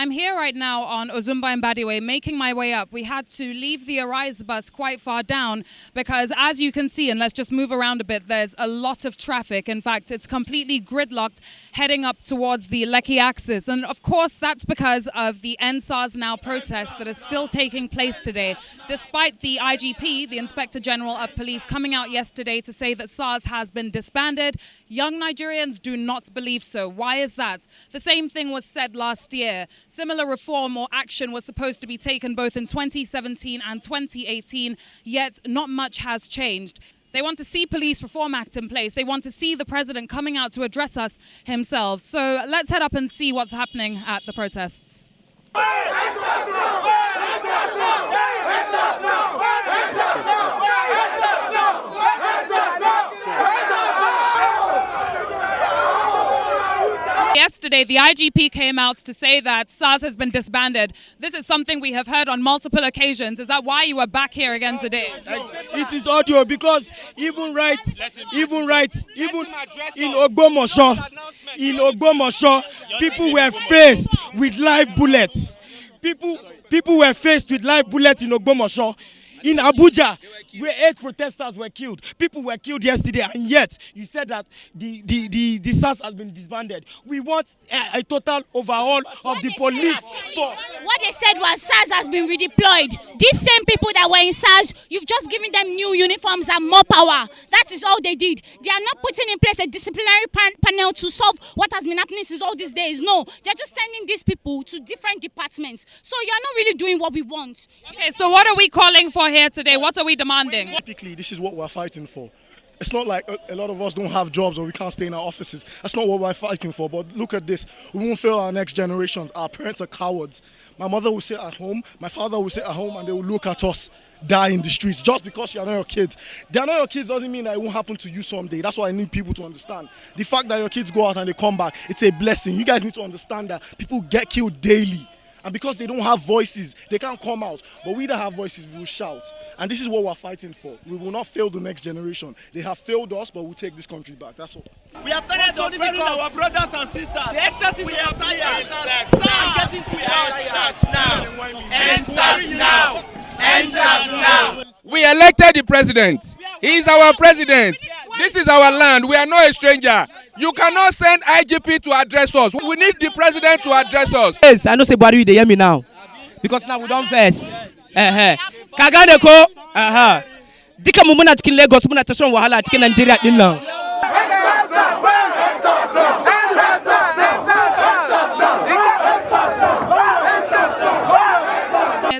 I'm here right now on Ozumba and Badiwe, making my way up. We had to leave the Arise bus quite far down because, as you can see, and let's just move around a bit, there's a lot of traffic. In fact, it's completely gridlocked heading up towards the Lekki axis. And of course, that's because of the NSAS Now protest that is still taking place today, despite the IGP, the Inspector General of Police, coming out yesterday to say that SARS has been disbanded. Young Nigerians do not believe so. Why is that? The same thing was said last year. Similar reform or action was supposed to be taken both in 2017 and 2018, yet not much has changed. They want to see Police Reform Act in place. They want to see the president coming out to address us himself. So let's head up and see what's happening at the protests. Yesterday, the IGP came out to say that SARS has been disbanded. This is something we have heard on multiple occasions. Is that why you are back here again today? It is audio because even in Ogbomoso, people were faced with live bullets. People were faced with live bullets in Ogbomoso. In Abuja, where 8 protesters were killed, people were killed yesterday, and yet you said that the SARS has been disbanded. We want a total overhaul of the police force. What they said was SARS has been redeployed. These same people that were in SARS, you've just given them new uniforms and more power. That is all they did. They are not putting in place a disciplinary panel to solve what has been happening since all these days. No, they're just sending these people to different departments. So you're not really doing what we want. Okay, so what are we calling for here today? What are we demanding? Typically, this is what we're fighting for. It's not like a lot of us don't have jobs or we can't stay in our offices. That's not what we're fighting for. But look at this. We won't fail our next generations. Our parents are cowards. My mother will sit at home. My father will sit at home and they will look at us die in the streets just because you are not your kids. They are not your kids doesn't mean that it won't happen to you someday. That's what I need people to understand. The fact that your kids go out and they come back, it's a blessing. You guys need to understand that people get killed daily. And because they don't have voices, they can't come out. But we that have voices, we will shout. And this is what we're fighting for. We will not fail the next generation. They have failed us, but we'll take this country back. That's all. We have tired of burying our brothers and sisters. The excesses we have tired. Getting to NSAS now. We elected the president. He is our president. This is our land. We are not a stranger. You cannot send IGP to address us. We need the president to address us. Yes, I know say Buhari they hear me now. Because now we don't verse. Kaganeko. Dika mumuna chicken Lagos, muna tashan wahala chicken Nigeria din now.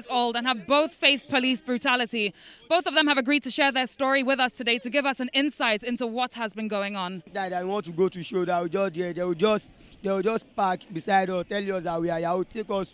Old and have both faced police brutality. Both of them have agreed to share their story with us today to give us an insight into what has been going on. That I want to go to show that they will just park beside us, tell us that we are here, take us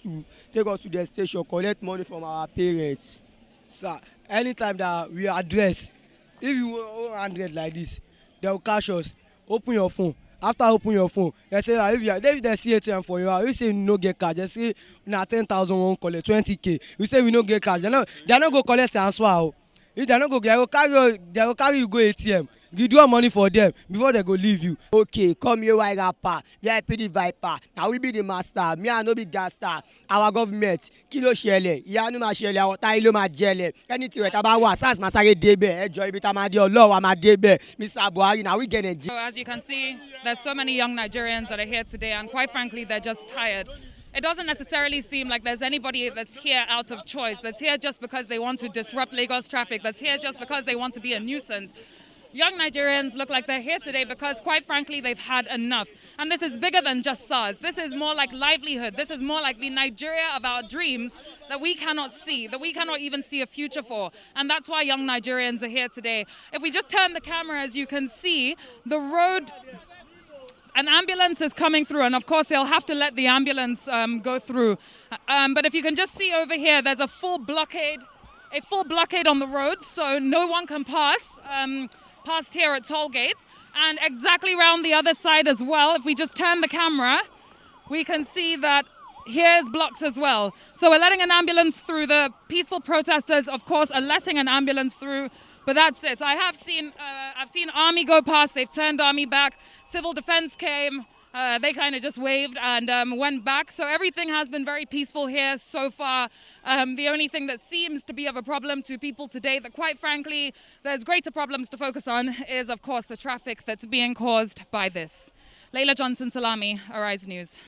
to the station, collect money from our parents. Sir, anytime that we address, if you owe 100 like this, they will catch us. Open your phone. After opening your phone, they say if they see ATM for you, we say no get cash. They say na 10,000 won't collect 20K. We say we no get cash. They not go collect transfer. If they not go, they will carry you go ATM. Give your money for them before they go leave you. Okay, come here, white rapper. VIP the Viper. Now we be the master. Me I no be gangster. Our government. Kilo shele. Ya no ma shele. Our tailo ma jele. Anything we tabawa. Sans masare debe. Enjoy bit amadi Allah. Ama debe. Mr. Buhari. Now we get it. So as you can see, there's so many young Nigerians that are here today, and quite frankly, they're just tired. It doesn't necessarily seem like there's anybody that's here out of choice, that's here just because they want to disrupt Lagos traffic, that's here just because they want to be a nuisance. Young Nigerians look like they're here today because, quite frankly, they've had enough. And this is bigger than just SARS. This is more like livelihood. This is more like the Nigeria of our dreams that we cannot see, that we cannot even see a future for. And that's why young Nigerians are here today. If we just turn the camera, as you can see, the road... An ambulance is coming through, and of course they'll have to let the ambulance go through. But if you can just see over here, there's a full blockade on the road, so no one can pass past here at toll gate. And exactly around the other side as well, if we just turn the camera, we can see that here's blocked as well. So we're letting an ambulance through. The peaceful protesters, of course, are letting an ambulance through. But that's it. So I've seen army go past. They've turned army back. Civil defense came. They kind of just waved and went back. So everything has been very peaceful here so far. The only thing that seems to be of a problem to people today that quite frankly there's greater problems to focus on is of course the traffic that's being caused by this. Layla Johnson Salami, Arise News.